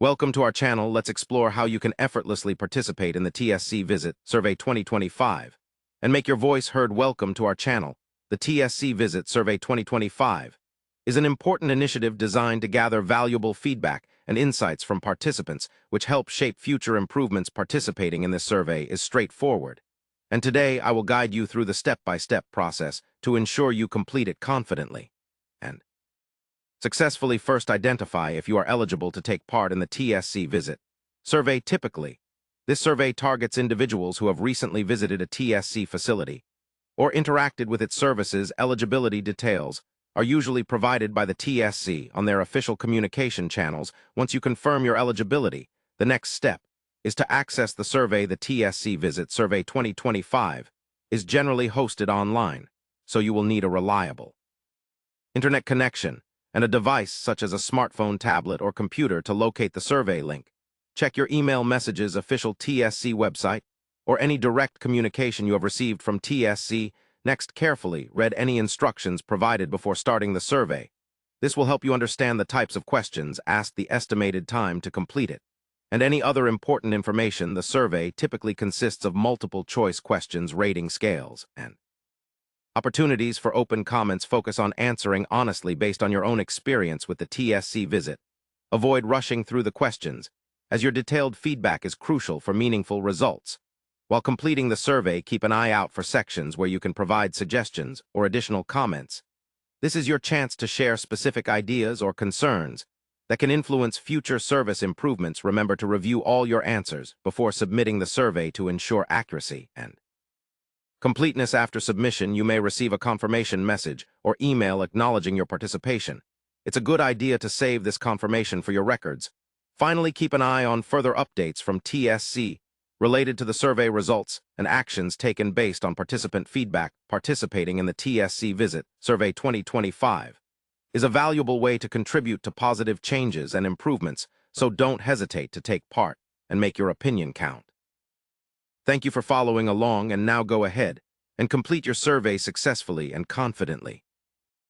Welcome to our channel. Let's explore how you can effortlessly participate in the TSC Visit Survey 2025 and make your voice heard. Welcome to our channel. The TSC Visit Survey 2025 is an important initiative designed to gather valuable feedback and insights from participants, which help shape future improvements. Participating in this survey is straightforward, and today I will guide you through the step-by-step process to ensure you complete it confidently and successfully. First, identify if you are eligible to take part in the TSC Visit Survey. Typically, this survey targets individuals who have recently visited a TSC facility or interacted with its services. Eligibility details are usually provided by the TSC on their official communication channels. Once you confirm your eligibility, the next step is to access the survey. The TSC Visit Survey 2025 is generally hosted online, so you will need a reliable internet connection and a device such as a smartphone, tablet, or computer to locate the survey link. Check your email messages, official TSC website, or any direct communication you have received from TSC. Next, carefully read any instructions provided before starting the survey. This will help you understand the types of questions asked, the estimated time to complete it, and any other important information. The survey typically consists of multiple choice questions, rating scales, and opportunities for open comments. Focus on answering honestly based on your own experience with the TSC Visit. Avoid rushing through the questions, as your detailed feedback is crucial for meaningful results. While completing the survey, keep an eye out for sections where you can provide suggestions or additional comments. This is your chance to share specific ideas or concerns that can influence future service improvements. Remember to review all your answers before submitting the survey to ensure accuracy and completeness. After submission, you may receive a confirmation message or email acknowledging your participation. It's a good idea to save this confirmation for your records. Finally, keep an eye on further updates from TSC related to the survey results and actions taken based on participant feedback. Participating in the TSC Visit Survey 2025 is a valuable way to contribute to positive changes and improvements, so don't hesitate to take part and make your opinion count. Thank you for following along, and now go ahead and complete your survey successfully and confidently.